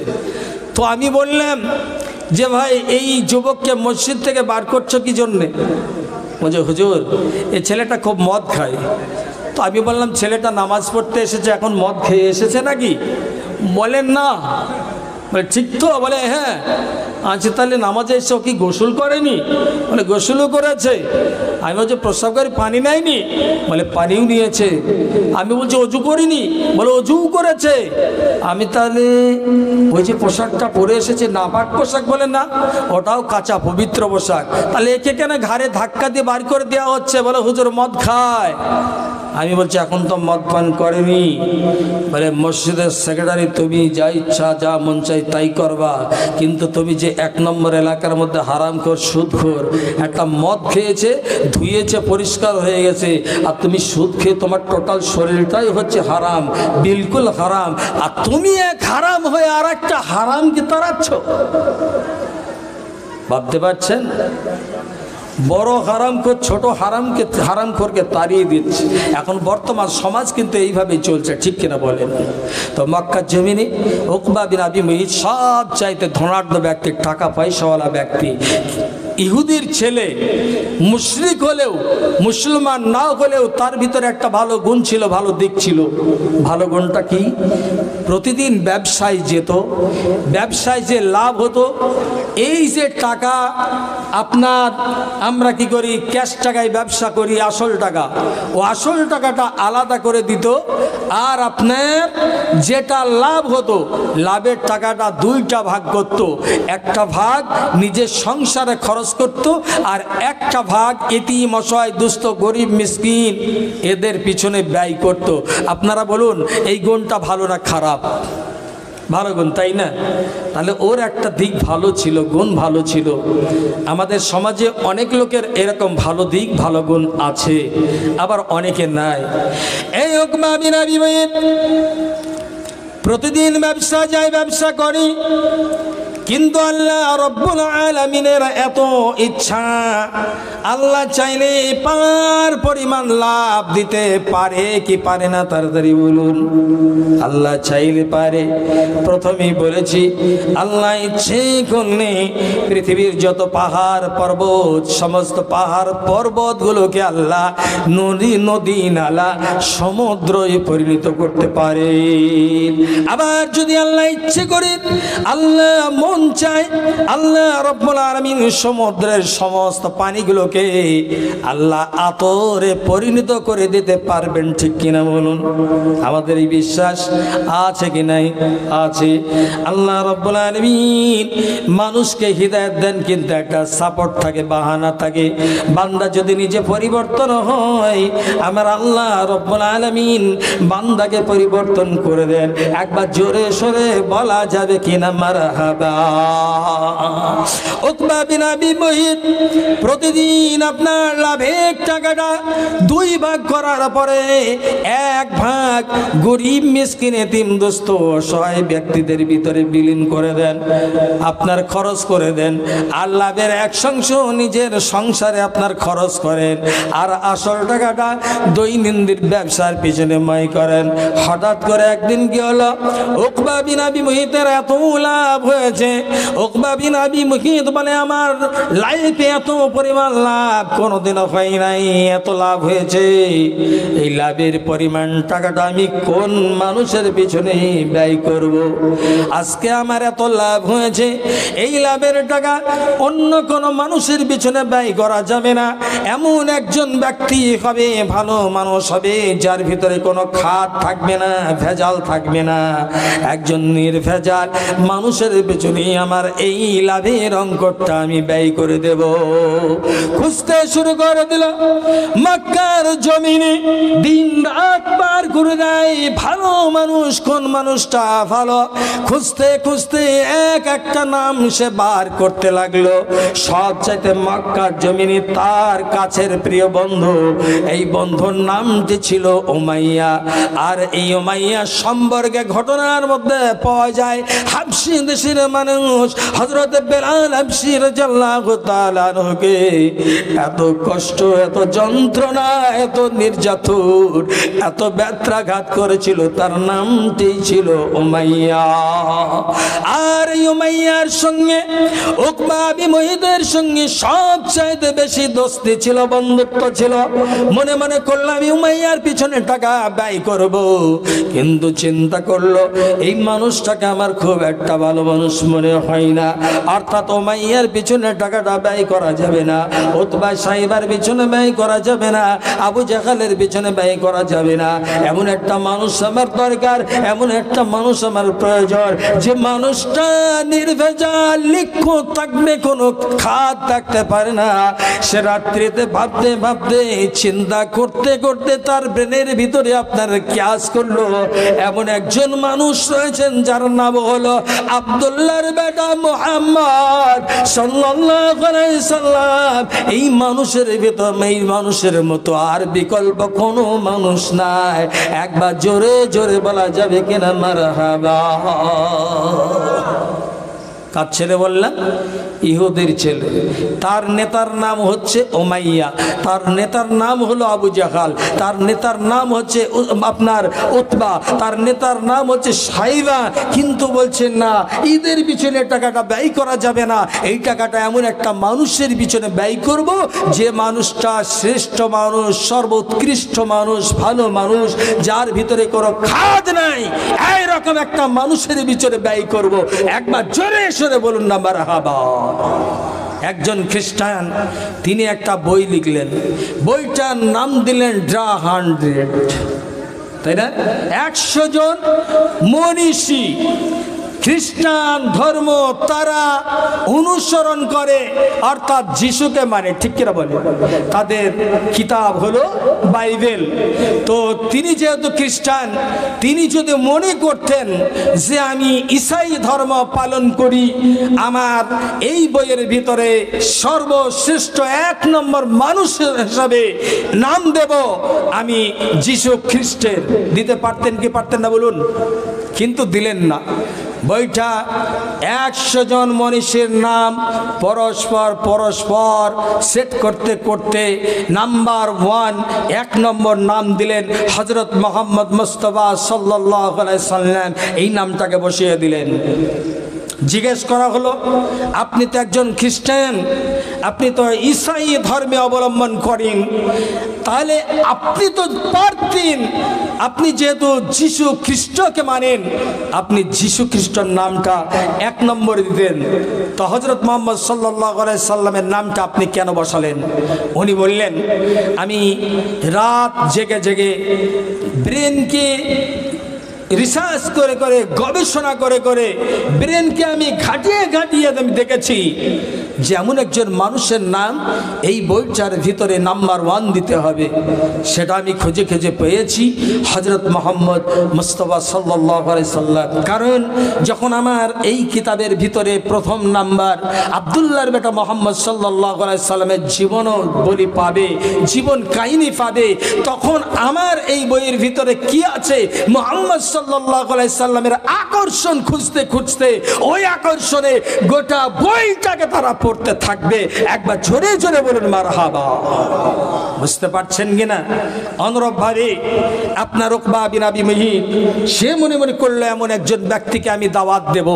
তো আমি বললাম যে ভাই, এই যুবককে মসজিদ থেকে বার করছো কি জন্যে? বলছে হুজুর, এই ছেলেটা খুব মদ খায়। তো আমি বললাম, ছেলেটা নামাজ পড়তে এসেছে, এখন মদ খেয়ে এসেছে নাকি? বলেন না। বলে ঠিক তো? বলে হ্যাঁ। আচ্ছা, তাহলে নামাজে এসে কি গোসল করেনি? বলে গোসলও করেছে। আমি বলছি প্রস্রাবকারী পানি নেয়নি? বলে পানিও নিয়েছে। আমি বলছি অজু করিনি? বলে অজুও করেছে। আমি তাহলে ওই যে পোশাকটা পরে এসেছে নাপাক পোশাক, বলে না, ওটাও কাঁচা পবিত্র পোশাক। তাহলে একে কেন ঘাড়ে ধাক্কা দিয়ে বার করে দেওয়া হচ্ছে? বলে হুজুর মদ খায়। আমি বলছি এখন তো মদ পান করেনি। বলে মসজিদের সেক্রেটারি, তুমি যা ইচ্ছা যা মন চাই তাই করবা, কিন্তু তুমি যে এক নম্বর এলাকার মধ্যে হারামখোর, সুদখোর, একটা মদ খেয়েছে, ধুয়েছে, পরিষ্কার হয়ে গেছে, আর তুমি সুদ খেয়ে তোমার টোটাল শরীরটাই হচ্ছে হারাম, বিলকুল হারাম, আর তুমি এক হারাম হয়ে আর একটা হারামকে তাড়াচ্ছ। ভাবতে পারছেন? বড় হারামখোর ছোট হারামখোরকে তাড়িয়ে দিচ্ছে। এখন বর্তমান সমাজ কিন্তু এইভাবেই চলছে, ঠিক কিনা বলেন? তো মক্কার জমিনে উকবা বিন আবি মুহিত সব চাইতে ধনাঢ্য ব্যক্তি, টাকা পয়সাওয়ালা ব্যক্তি, ইহুদির ছেলে, মুশরিক হলেও, মুসলমান না হলেও তার ভিতরে একটা ভালো গুণ ছিল, ভালো দিক ছিল। ভালো গুণটা কি? প্রতিদিন ব্যবসায় যেত, ব্যবসায় যে লাভ হতো, এই যে টাকা আপনার, আমরা কি করি, ক্যাশ টাকায় ব্যবসা করি, আসল টাকা, ও আসল টাকাটা আলাদা করে দিত। আর আপনার যেটা লাভ হতো, লাভের টাকাটা দুইটা ভাগ করত। একটা ভাগ নিজের সংসারে খরচ করত, আর একটা ভাগ এতিম অসহায় দুস্থ গরিব মিসকিন এদের পিছনে ব্যয় করত। আপনারা বলুন এই গুণটা ভালো না খারাপ? ভালো গুণ, তাই না? তাহলে ওর একটা দিক ভালো ছিল, গুণ ভালো ছিল। আমাদের সমাজে অনেক লোকের এরকম ভালো দিক ভালো গুণ আছে, আবার অনেকে নাই। এই উকবা বিন আবি মুইত প্রতিদিন ব্যবসা যায়, ব্যবসা করি, কিন্তু আল্লাহ রব্বুল আলামিনের এত ইচ্ছা, আল্লাহ চাইলে পার পরিমাণ লাভ দিতে পারে কি পারে না? তাড়াতাড়ি বলুন। আল্লাহ চাইলে পারে। প্রথমেই বলেছি আল্লাহ ইচ্ছে করলে পৃথিবীর যত পাহাড় পর্বত, সমস্ত পাহাড় পর্বতগুলোকে আল্লাহ নদী নালা সমুদ্রে পরিণত করতে পারে। আবার যদি আল্লাহ ইচ্ছে করে, আল্লাহ মন চায়, আল্লাহ রব্বুল আলামিন সমুদ্রের সমস্ত পানিগুলোকে আল্লাহ আতরে পরিণত করে দিতে পারবেন। ঠিক কিনা বলুন? আমাদের এই বিশ্বাস আছে কি নাই? আছে। আল্লাহ রব্বুল আলামিন মানুষকে হিদায়াত দেন, কিন্তু একটা সাপোর্ট থাকে, বাহানা থাকে। বান্দা যদি নিজে পরিবর্তন হয়, আমার আল্লাহ রব্বুল আলামিন বান্দাকে পরিবর্তন করে দেন। একবার জোরে সরে বলা যাবে কিনা মারহাবা? উকবা বিন আবি মুইত প্রতিদিন আপনার লাভের টাকাটা দুই ভাগ করার পরে এক ভাগ গরিব মিসকিন এতিম দুস্থ অসহায় ব্যক্তিদের ভিতরে বিলীন করে দেন, আপনার খরচ করে দেন। আর লাভের 1/5 নিজের সংসারে আপনার খরচ করেন, আর আসল টাকাটা দৈনন্দিন ব্যবসার পিছনে ব্যয় করেন। হঠাৎ করে একদিন কি হলো, উকবা বিন আবি মুইতের এত লাভ হয়েছে, উকবা বিন আবি মুইত বলে আমার লাইফে এত পরিমাণ লাভ কোনোদিনও হয় নাই, এত লাভ হয়েছে। এই লাভের পরিমাণ টাকাটা আমি কোন মানুষের পিছনে ব্যয় করব? আজকে আমার এত লাভ হয়েছে, এই লাভের টাকা অন্য কোন মানুষের পিছনে ব্যয় করা যাবে না। এমন একজন ব্যক্তি হবে, ভালো মানুষ হবে, যার ভিতরে কোনো খাদ থাকবে না, ভেজাল থাকবে না। একজন নির্ভেজাল মানুষের পেছনে আমার এই লাভের অঙ্কটা আমি ব্যয় করে দেব। খুঁজতে শুরু করে দিল মক্কার জমিনে, দিন রাত পার করে দেয়। ভালো মানুষ, কোন মানুষটা ভালো, খুঁজতে খুঁজতে একটা নাম সে বার করতে লাগলো। সব চাইতে মক্কার জমিনে তার কাছের প্রিয় বন্ধু, এই বন্ধুর নামটি ছিল উমাইয়া। আর এই উমাইয়া সম্পর্কে ঘটনার মধ্যে পাওয়া যায়, হাবশী দেশের মানুষ হযরত বেলাল হাবশী রাদিয়াল্লাহু তাআলা আনহুকে এত কষ্ট, এত যন্ত্রণা, এত নির্যাতন, এত ব্যত্রাঘাত করেছিল। তার নামটি ছিল উমাইয়া। আর এই উমাইয়ার সঙ্গে উকবা বিন মুইতের সঙ্গে সবচাইতে বেশি দোস্তি ছিল, বন্ধুত্ব ছিল। মনে মনে করলাম আমি উমাইয়ার পিছনে টাকা ব্যয় করব, কিন্তু চিন্তা করলো এই মানুষটাকে আমার খুব একটা ভালো মানুষ মনে হয় না, অর্থাৎ উমাইয়ার পিছনে টাকাটা ব্যয় করা যাবে না, উতবা সাইবার পিছনে ব্যয় করা যাবে না, আবু জাহলের পিছনে ব্যয় করা যাবে না। এমন একটা মানুষ আমার দরকার, এমন একটা মানুষ আমার প্রয়োজন, যে মানুষটা নির্ভেজাল, নিখুঁত থাকবে, কোনো খাদ থাকতে পারে না। সে রাত্রিতে ভাবতে ভাবতে, চিন্তা করতে করতে তার ব্রেনের ভিতরে আপনার ক্যাশ করলো এমন একজন মানুষ রয়েছেন যার নাম হলো আব্দুল্লাহর বেটা মুহাম্মদ সাল্লাল্লাহু আলাইহি সাল্লাম। এই মানুষের ভিতর, এই মানুষের মতো আর বিকল্প কোনো মানুষ নাই। একবার জোরে জোরে বলা যাবে কিনা মারহাবা? কার ছেলে বললাম? ইহুদির ছেলে। তার নেতার নাম হচ্ছে উমাইয়া, তার নেতার নাম হলো আবু জাহল, তার নেতার নাম হচ্ছে আপনার উতবা, তার নেতার নাম হচ্ছে সাইবা। কিন্তু বলছেন না, ঈদের পিছনে টাকাটা ব্যয় করা যাবে না, এই টাকাটা এমন একটা মানুষের পিছনে ব্যয় করব, যে মানুষটা শ্রেষ্ঠ মানুষ, সর্বোৎকৃষ্ট মানুষ, ভালো মানুষ, যার ভিতরে কোনো খাদ নাই, এইরকম একটা মানুষের পিছনে ব্যয় করব। একবার জোরে সরে বলুন না মারহাবা। একজন খ্রিস্টান, তিনি একটা বই লিখলেন, বইটার নাম দিলেন দ্য 100, তাই না? 100 জন মনীষী খ্রিস্টান ধর্ম তারা অনুসরণ করে, অর্থাৎ যিশুকে মানে, ঠিক কিনা বলে? তাদের কিতাব হলো বাইবেল। তো তিনি যেহেতু খ্রিস্টান, তিনি যদি মনে করতেন যে আমি ঈসাই ধর্ম পালন করি, আমার এই বইয়ের ভিতরে সর্বশ্রেষ্ঠ 1 নম্বর মানুষ হিসাবে নাম দেব আমি যিশু খ্রিস্টের, দিতে পারতেন কি পারতেন না বলুন? কিন্তু দিলেন না। বইটা 100 জন মনীষীর নাম পরস্পর পরস্পর সেট করতে করতে নাম্বার 1 নম্বর নাম দিলেন হযরত মুহাম্মদ মুস্তাফা সাল্লাল্লাহু আলাইহি সাল্লাম। এই নামটাকে বসিয়ে দিলেন। জিজ্ঞেস করা হলো, আপনি তো একজন খ্রিস্টান, আপনি তো ঈসাই ধর্মে অবলম্বন করেন, তাহলে আপনি তো পারতেন, আপনি যেহেতু যিশু খ্রিস্টকে মানেন, আপনি যিশু খ্রিস্টর নামটা 1 নম্বরে দিতেন। তো হযরত মুহাম্মদ সাল্লাল্লাহু আলাইহি সাল্লামের নামটা আপনি কেন বসালেন? উনি বললেন, আমি রাত জেগে জেগে ব্রেনকে রিসার্চ করে করে, গবেষণা করে করে, ব্রেনকে আমি ঘাটিয়ে ঘাটিয়ে আমি দেখেছি যে এমন একজন মানুষের নাম এই বইটার ভিতরে নাম্বার 1 দিতে হবে। সেটা আমি খুঁজে খুঁজে পেয়েছি, হযরত মুহাম্মদ মুস্তাফা সাল্লাল্লাহু আলাইহি সাল্লাম। কারণ যখন আমার এই কিতাবের ভিতরে প্রথম নাম্বার আব্দুল্লাহর বেটা মুহাম্মদ সাল্লাল্লাহু আলাইহি সাল্লামের জীবন বলি পাবে, জীবন কাহিনী পাবে, তখন আমার এই বইয়ের ভিতরে কি আছে মুহাম্মদ সাল্লাল্লাহু আলাইহি সাল্লামের আকর্ষণ খুঁজতে খুঁজতে ওই আকর্ষণে গোটা বইটাকে তারা পড়তে থাকবে। একবার জোরে জোরে বলুন মারহাবা। বুঝতে পারছেন কিনা? অনুরূপ ভাবে আপনার উকবা বিন আবি মুহিত, সে মনে মনে করলো এমন একজন ব্যক্তিকে আমি দাওয়াত দেব,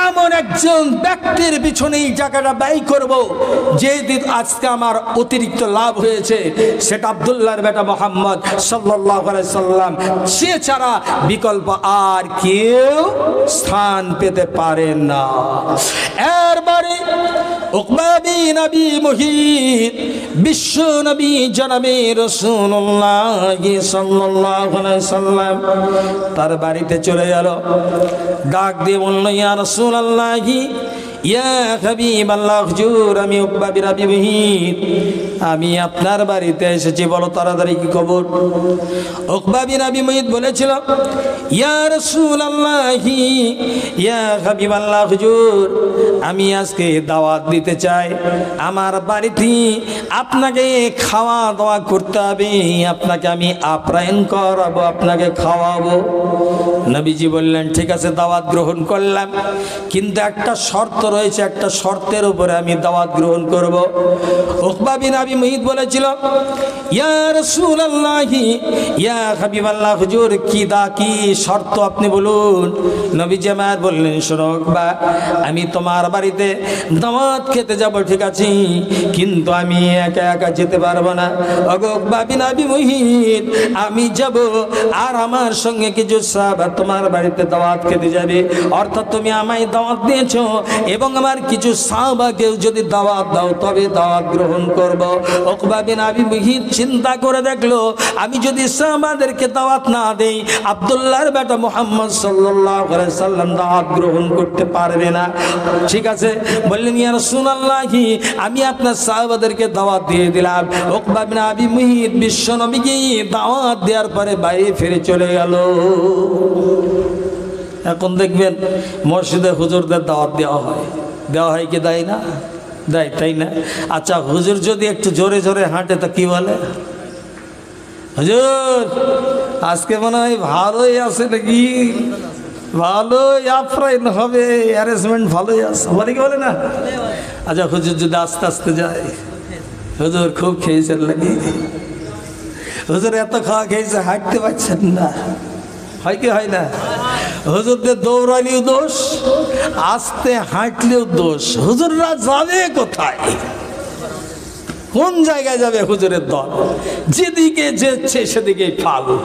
এমন একজন ব্যক্তির পিছনে এই জায়গাটা ব্যয় করব যে দিন আজকে আমার অতিরিক্ত লাভ হয়েছে, সেটা আব্দুল্লাহর বেটা মুহাম্মদ সাল্লাল্লাহু আলাইহি সাল্লাম, সে ছাড়া বিকল্প আর কেউ স্থান পেতে পারে না। এরবারে উকবা বিন আবি মুহিত বিশ্ব নবী জনাবে রাসূলুল্লাহ সাল্লাল্লাহু আলাইহি সাল্লাম তার বাড়িতে চলে গেল। ডাক দিয়ে বলল, ইয়া রাসূলুল্লাহ, ইয়া হাবিবাল্লাহ, হুজুর আমি উকবা বিন আবি মুহিত, আমি আপনার বাড়িতে এসেছি, বলো তাড়াতাড়ি কি খবর? উকবা বিন আবি মুহিত বলেছিল, ইয়া রাসূলুল্লাহ, ইয়া হাবিবাল্লাহ, হুজুর আমি আজকে দাওয়াত দিতে চাই, আমার বাড়িতে আপনাকে খাওয়া দাওয়া করতে হবে, আপনাকে আমি আপ্যায়ন করাবো, আপনাকে খাওয়াবো। নবীজি বললেন, ঠিক আছে দাওয়াত গ্রহণ করলাম, কিন্তু একটা শর্ত রয়েছে, একটা শর্তের উপরে আমি দাওয়াত গ্রহণ করব। উকবা বিন আবি মুহিত বলেছিল, ইয়া রাসূলুল্লাহ, ইয়া হাবিবাল্লাহ, হুজুর কি শর্ত আপনি বলুন। নবীজি আমার বললেন, শোনো উকবা, আমি তোমার বাড়িতে দাওয়াত খেতে যাব, ঠিক আছে, কিন্তু আমি একা একা যেতে পারবো না। উকবা বিন আবি মুহিত, আমি যাব আর আমার সঙ্গে কিছু সাহাবা তোমার বাড়িতে দাওয়াত খেতে যাবে, অর্থাৎ তুমি আমায় দাওয়াত দিয়েছো এবং আমার কিছু সাহাবাকেও যদি দাওয়াত দাও তবে দাওয়াত গ্রহণ করব। উকবা বিন আবি মুহিত চিন্তা করে দেখলো, আমি যদি সাহাবাদেরকে দাওয়াত না দেই, আব্দুল্লাহর বেটা মুহাম্মদ সাল্লাল্লাহু আলাইহি সাল্লাম দাওয়াত গ্রহণ করতে পারবে না। ঠিক আছে, বললেন, ইয়া রাসূলুল্লাহ, আমি আপনার সাহাবাদেরকে দাওয়াত দিয়ে দিলাম। উকবা বিন আবি মুহিত বিশ্ব নবীকে দাওয়াত দেওয়ার পরে বাইরে ফিরে চলে গেল। এখন দেখবেন মসজিদে হুজুরদের দাওয়াত দেওয়া হয় কি দেয় না? দেয়, তাই না? আচ্ছা, হুজুর যদি একটু জোরে জোরে হাঁটে তো কি বলে? হুজুর আজকে মনে হয় ভালোই আছে নাকি, ভালোই আপ্যায়ন হবে, অ্যারেঞ্জমেন্ট ভালোই আছে, বলে কি বলে না? আচ্ছা, হুজুর যদি আস্তে আস্তে যায়, হুজুর খুব খেয়েছেন নাকি, হুজুর এত খাওয়া খেয়েছে হাঁটতে পারছেন না, হয় কি হয় না? হুজুরদের দৌড়ালেও দোষ, আস্তে হাঁটলেও দোষ। হুজুররা যাবে কোথায়, কোন জায়গায় যাবে হুজুরের দল? যেদিকে যেচ্ছে সেদিকেই ফালু।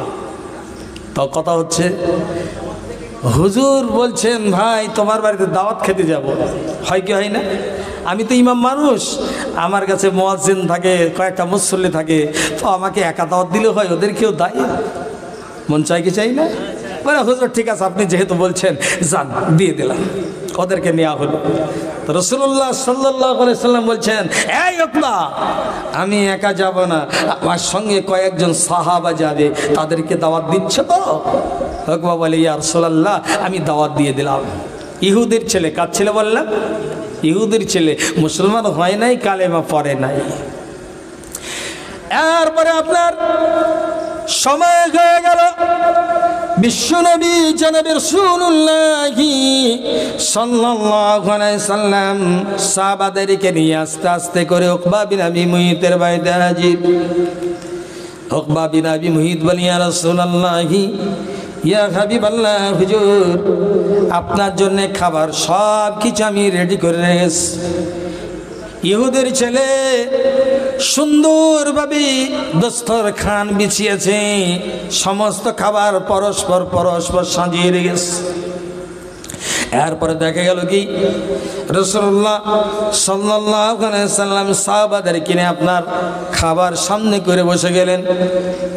তো কথা হচ্ছে, হুজুর বলছেন, ভাই তোমার বাড়িতে দাওয়াত খেতে যাব, হয় কি হয় না? আমি তো ইমাম মানুষ, আমার কাছে মুয়াজ্জিন থাকে, কয়েকটা মুসল্লি থাকে, তো আমাকে একা দাওয়াত দিলে হয়, ওদের কেউ দায়, মন চাই কি চাই না? বলে হুজুর ঠিক আছে, আপনি যেহেতু বলছেন যান, দিয়ে দিলাম। ওদেরকে নেওয়া হলো। তো রাসূলুল্লাহ সাল্লাল্লাহু আলাইহি সাল্লাম বলছেন, এই উকবা, আমি একা যাব না, আমার সঙ্গে কয়েকজন সাহাবা যাবে, তাদেরকে দাওয়াত দিচ্ছ তো? উকবা বলে, ইয়া রাসূলুল্লাহ, আমি দাওয়াত দিয়ে দিলাম। ইহুদির ছেলে, কার ছেলে বললাম? ইহুদির ছেলে, মুসলমান হয় নাই, কালেমা পড়ে নাই। এরপরে আপনার সময় হয়ে গেল, বিশ্বনবী জনাবে রাসূলুল্লাহ সাল্লাল্লাহু আলাইহি সাল্লাম সাহাবাদেরকে নিয়ে আস্তে আস্তে করে উকবা বিন আবি মুয়িতের বাড়িতে হাজির। উকবা বিন আবি মুয়িত বলে, ইয়া রাসূলুল্লাহ, ইয়া হাবিবাল্লাহ, হুজুর আপনার জন্য খাবার সব কিছু আমি রেডি করে রেখেছি। ইহুদের ছেলে সুন্দরভাবে দস্তরখান বিছিয়েছে, সমস্ত খাবার পরস্পর পরস্পর সাজিয়ে রেখেছে। এরপরে দেখা গেল কি, রাসূলুল্লাহ সাল্লাল্লাহু আলাইহি সাল্লাম সাহাবাদের কিনে আপনার খাবার সামনে করে বসে গেলেন।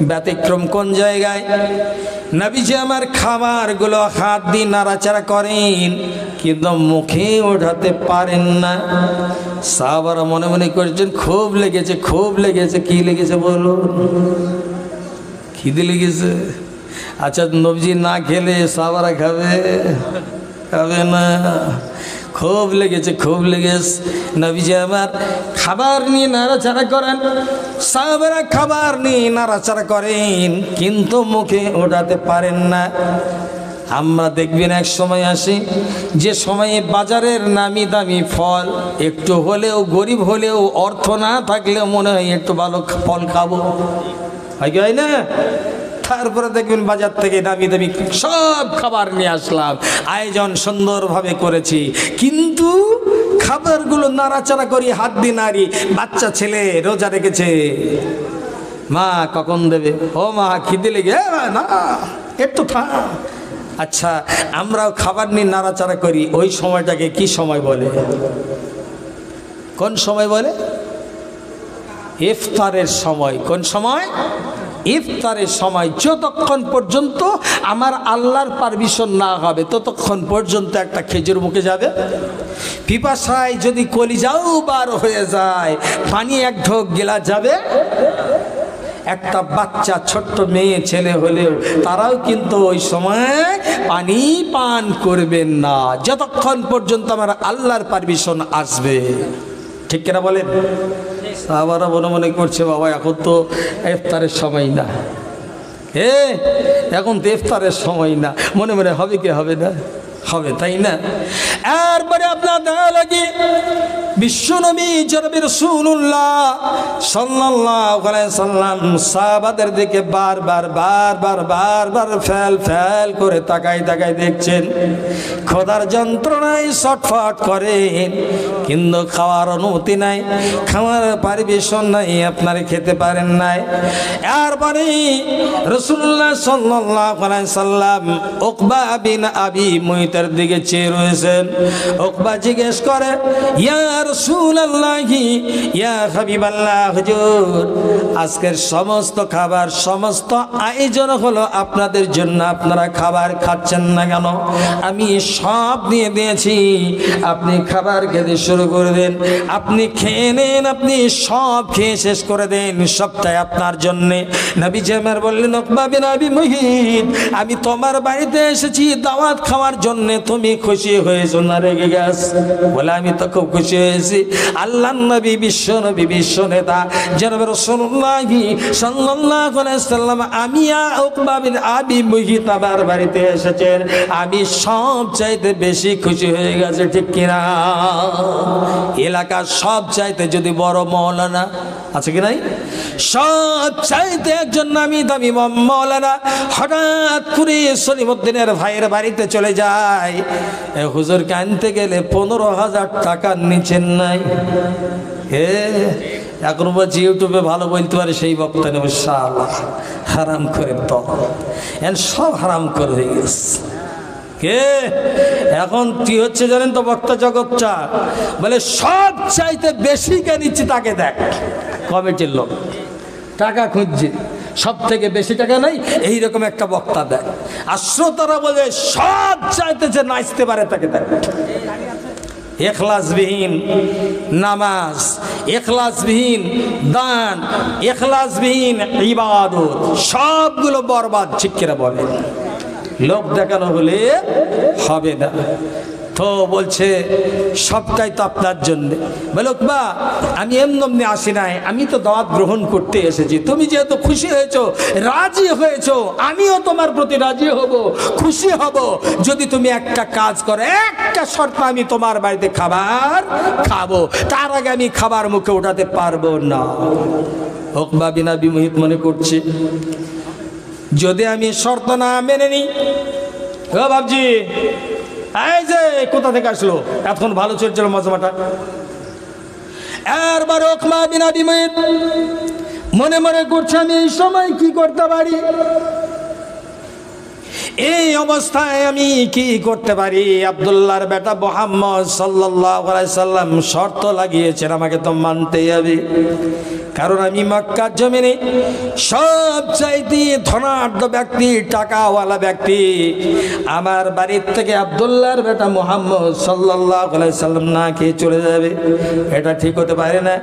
ব্যতিক্রম কোন জায়গায়, নবীজি আমার খাবারগুলো হাত দিয়ে নাড়াচাড়া করেন, কিন্তু মুখে ওঠাতে পারেন না। সাহাবারা মনে মনে করছেন, খুব লেগেছে, খুব লেগেছে। কি লেগেছে বলো? খিদে লেগেছে। আচ্ছা, নবীজি না খেলে সাহাবারা খাবে? খাবে না। খুব লেগেছে, খুব লেগেছে। নবীজি আমার খাবার নিয়ে নাড়াচাড়া করেন, সাহাবারা খাবার নিয়ে নাড়াচাড়া করেন, কিন্তু মুখে ওঠাতে পারেন না। আমরা দেখবেন এক সময় আসি, যে সময়ে বাজারের নামি দামি ফল, একটু হলেও গরিব হলেও অর্থ না থাকলেও মনে হয় একটু ভালো ফল খাবো, হয় না? তারপরে দেখবেন বাজার থেকে দামি দামি সব খাবার নিয়ে আসলাম, আয়োজন সুন্দরভাবে করেছি, কিন্তু খাবারগুলো নাড়াচাড়া করি, হাত দিয়ে নাড়ি। বাচ্চা ছেলে রোজা রেখেছে, মা কখন দেবে? ও মা খিদে লেগে, না একটু থাক। আচ্ছা, আমরাও খাবার নিয়ে নাড়াচাড়া করি, ওই সময়টাকে কি সময় বলে? কোন সময় বলে? ইফতারের সময়। কোন সময়? ইফতারের সময়। যতক্ষণ পর্যন্ত আমার আল্লাহর পারমিশন না হবে ততক্ষণ পর্যন্ত একটা খেজুর মুখে যাবে। পিপাসায় যদি কলিজাও বার হয়ে যায়, পানি এক ঢোক গেলা যাবে। একটা বাচ্চা ছোট্ট মেয়ে ছেলে হলেও তারাও কিন্তু ওই সময় পানি পান করবেন না, যতক্ষণ পর্যন্ত আমার আল্লাহর পারমিশন আসবে। ঠিক কিনা বলেন? সাহাবারা মনে মনে করছে, বাবা এখন তো ইফতারের সময় না, এখন তো ইফতারের সময় না। মনে মনে হবে কি হবে না? হবে, তাই না? এরপরে আপনার দেখা লাগে বিশ্বনবী জনাবে রাসূলুল্লাহ সাল্লাল্লাহু আলাইহি সাল্লাম সাহাবাদের দিকে বারবার বারবার বারবার ফেল ফেল করে তাকাই তাকাই দেখছেন। খোদার যন্ত্রণায় ছটফট করেন, কিন্তু খাওয়ার অনুমতি নাই, খাওয়ার পারমিশন নাই, আপনারা খেতে পারেন নাই। এরপরে রাসূলুল্লাহ সাল্লাল্লাহু আলাইহি সাল্লাম উকবা বিন আবি মুয়িতের দিকে চেয়ে রয়েছেন। উকবা জিজ্ঞেস করে, ইয়া রাসূলুল্লাহ, ইয়া হাবিবাল্লাহ, হুজুর আজকের সমস্ত খাবার, সমস্ত আয়োজন হলো আপনাদের জন্য, আপনারা খাবার খাচ্ছেন না কেন? আমি সব দিয়ে দিয়েছি, আপনি খাবার খেতে শুরু করে দেন, আপনি খেয়ে নেন, আপনি সব খেয়ে শেষ করে দেন, সবটাই আপনার জন্যে। নবীজি আমার বললেন, উকবা বিন আবি মুয়িত, আমি তোমার বাড়িতে এসেছি দাওয়াত খাওয়ার জন্য, তুমি খুশি হয়েছো না রেগে গেছ? বলে, আমি তো খুব খুশি হয়েছি। আল্লাহর নবী, বিশ্ব নবী, বিশ্ব নেতা জনাবে রাসূলুল্লাহ সাল্লাল্লাহু আলাইহি সাল্লাম আমি উকবা বিন আবি মুয়িত আমার বাড়িতে এসেছেন, আমি সব চাইতে বেশি খুশি হয়ে গেছে। ঠিক কিনা? এলাকার সব চাইতে যদি বড় মাওলানা আছে কি নাই, সব চাইতে একজন নামি দামি মাওলানা হঠাৎ করে সলিমুদ্দিনের ভাইয়ের বাড়িতে চলে যায়, হুজুরকে আনতে গেলে 15,000 টাকার নিচে নাই। এখন বলছি ইউটিউবে ভালো বলতে পারে সেই বক্তা নেব, শালা হারাম করে তো সব হারাম করে হয়ে গেছে। কে এখন কি হচ্ছে জানেন তো? বক্তা জগৎটা বলে সব চাইতে বেশি কে নিচ্ছে তাকে দেখ। কমিটির লোক টাকা খুঁজছে, সব থেকে বেশি টাকা নাই, এইরকম একটা বক্তা দেয়। আর শ্রোতারা বলে সব চাইতে যে নাচতে পারে তাকে দেয়। এখলাসবিহীন নামাজ, এখলাসবিহীন দান, এখলাসবিহীন ইবাদত সবগুলো বরবাদ। ঠিক করে বলে, লোক দেখানো হলে হবে না। তো বলছে সবটাই তো আপনার জন্যে। বলো বা আমি এমনি আসি নাই, আমি তো দাওয়াত গ্রহণ করতে এসেছি। তুমি যেহেতু খুশি হয়েছো, রাজি হয়েছো, আমিও তোমার প্রতি রাজি হব, খুশি হব যদি তুমি একটা কাজ করো। একটা শর্ত, আমি তোমার বাড়িতে খাবার খাবো, তার আগে আমি খাবার মুখে ওঠাতে পারবো না। উকবা বিন আবি মুহিত মনে করছে যদি আমি শর্ত না মেনে নিই, ও বাবজি এই যে কোথা থেকে আসলো, এখন ভালো চলছিল মজমাটা। এরবার উকবা বিন আবি মুহিত মনে মনে করছে আমি এই সময় কি করতে পারি, এই অবস্থায় আমি কি করতে পারি। আব্দুল্লাহর বেটা মুহাম্মদ সাল্লাল্লাহু আলাইহি সাল্লাম শর্ত লাগিয়েছেন, আমাকে তো মানতেই হবে, কারণ আমি মক্কার জমিনে সবচাইতে ধনাঢ্য ব্যক্তি, টাকাওয়ালা ব্যক্তি। আমার বাড়ির থেকে আব্দুল্লাহর বেটা মুহাম্মদ সাল্লাল্লাহু আলাইহি সাল্লাম না খেয়ে চলে যাবে, এটা ঠিক হতে পারে না।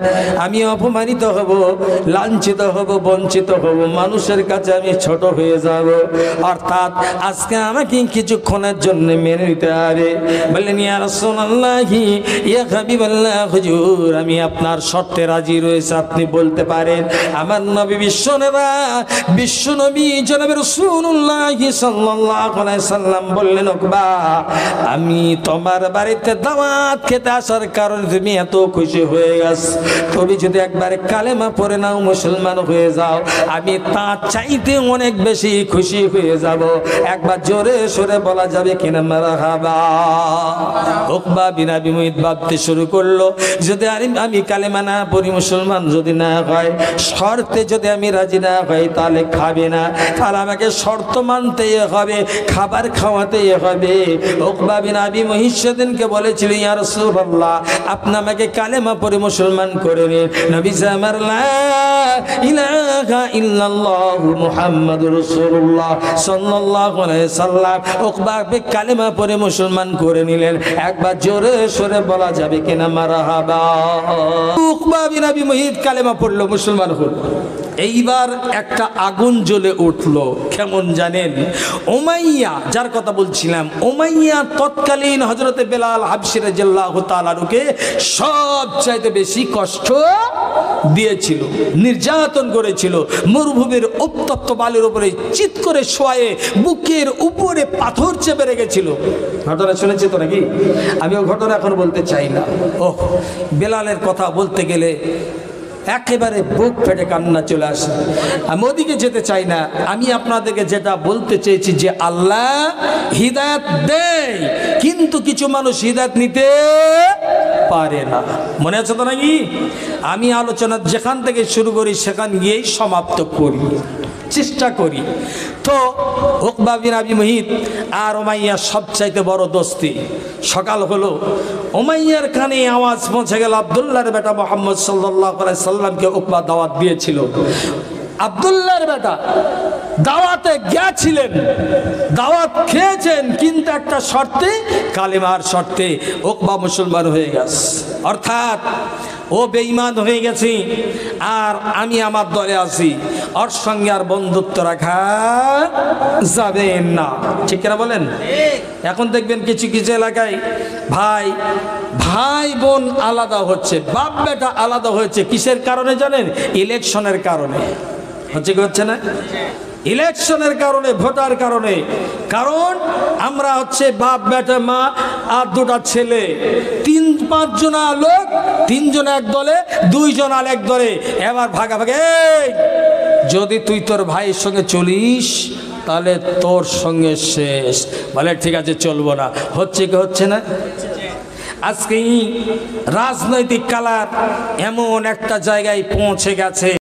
আমি অপমানিত হব, লাঞ্ছিত হব, বঞ্চিত হব, মানুষের কাছে আমি ছোট হয়ে যাব। অর্থাৎ আজকে আমাকে কিছুক্ষণের জন্য মেনে নিতে হবে। বললেন ইয়া রাসূলুল্লাহ, ইয়া হাবিবাল্লাহ, হুজুর আমি আপনার শর্তে রাজি রয়েছে, আপনি বলতে পারেন। আমার নবী বিশ্বনবী জনাবে রাসূলুল্লাহ সাল্লাল্লাহু আলাইহি সাল্লাম বললেন উকবা, আমি তোমার বাড়িতে দাওয়াত খেতে আসার কারণে তুমি এত খুশি হয়ে গেছো, তুমি যদি একবার কালেমা পড়ে নাও, মুসলমান হয়ে যাও, আমি তার চাইতে অনেক বেশি খুশি হয়ে যাব। একবার জোরে সরে বলা যাবে কিনা মারহাবা। উকবা বিন আবি মুহিত ভাবতে শুরু করলো, যদি আমি কালেমা না পড়ি, মুসলমান যদি না হয়, শর্তে যদি আমি রাজি না হই, তাহলে খাবে না, তাহলে আমাকে শর্ত মানতেই হবে, খাবার খাওয়াতেই হবে। উকবা বিন আবি মুহিত সেদিনকে বলেছিল ইয়া রাসূলুল্লাহ, আপনি আমাকে কালেমা পড়ে মুসলমান করে নিন। নবী আমার লা ইলাহা ইল্লাল্লাহু মুহাম্মাদুর রাসূলুল্লাহ সাল্লাল্লাহু আলাইহি সাল্লাম উকবাকে কালেমা পড়ে মুসলমান করে নিলেন। একবার জোরে সরে বলা যাবে কিনা মারহাবা। উকবা বিন আবি মুহিত কালেমা পড়লো, মুসলমান হলো। এইবার একটা আগুন জ্বলে উঠলো, কেমন জানেন? উমাইয়া, যার কথা বলছিলাম, উমাইয়া তৎকালীন হযরতে বেলাল হাবশী রাদিয়াল্লাহু তাআলা আনহুকে সবচাইতে বেশি কষ্ট দিয়েছিল, নির্যাতন করেছিল। মরুভূমির উত্তপ্ত বালির উপরে চিৎ করে শোয়ে বুকের উপরে পাথর চেপে রেখেছিল। ঘটনা শুনেছি তো নাকি? আমি ও ঘটনা এখন বলতে চাই না। ওহ, বেলালের কথা বলতে গেলে একেবারে বুক ফেটে কান্না চলে আসে। আমি ওদিকে যেতে চাই না। আমি আপনাদেরকে যেটা বলতে চেয়েছি যে আল্লাহ হিদায়াত দেয়, কিন্তু কিছু মানুষ হিদায়াত নিতে পারে না। মনে আছে তো নাকি? আমি আলোচনা যেখান থেকে শুরু করি সেখান গিয়েই সমাপ্ত করি, চেষ্টা করি। তো উকবা বিন আবি মুহিত আর উমাইয়ার সবচাইতে বড় দোস্তি। সকাল হলো, উমাইয়ার কানে আওয়াজ পৌঁছে গেল, আব্দুল্লাহর বেটা মুহাম্মদ সাল্লাল্লাহু আলাইহি সাল্লামকে উকবা দাওয়াত দিয়েছিল। আব্দুল্লাহর বেটা দাওয়াতে গিয়েছিলেন, দাওয়াত খেয়েছেন, কিন্তু একটা শর্তে, কালেমার শর্তে। উকবা মুসলমান হয়ে গেছে, অর্থাৎ ও বেঈমান হয়ে গেছে, আর আমি আমার দলে আছি, ওর সঙ্গে আর বন্ধুত্ব রাখা যাবে না। ঠিক না বলেন? এখন দেখবেন কিছু কিছু এলাকায় ভাই ভাই বোন আলাদা হচ্ছে, বাপ বেটা আলাদা হয়েছে। কিসের কারণে জানেন? ইলেকশনের কারণে। হচ্ছে কি হচ্ছে না? ইলেকশনের কারণে, ভোটার কারণে। কারণ আমরা হচ্ছে বাপ বেটা মা আর দুটা ছেলে, 3-5 জনা লোক, 3 জন এক দলে, 2 জন আর এক দলে। এবার ভাগাভাগি, যদি তুই তোর ভাইয়ের সঙ্গে চলিস তাহলে তোর সঙ্গে শেষ। বলে ঠিক আছে, চলবো না। হচ্ছে কি হচ্ছে না? আজকে রাজনৈতিক কালার এমন একটা জায়গায় পৌঁছে গেছে।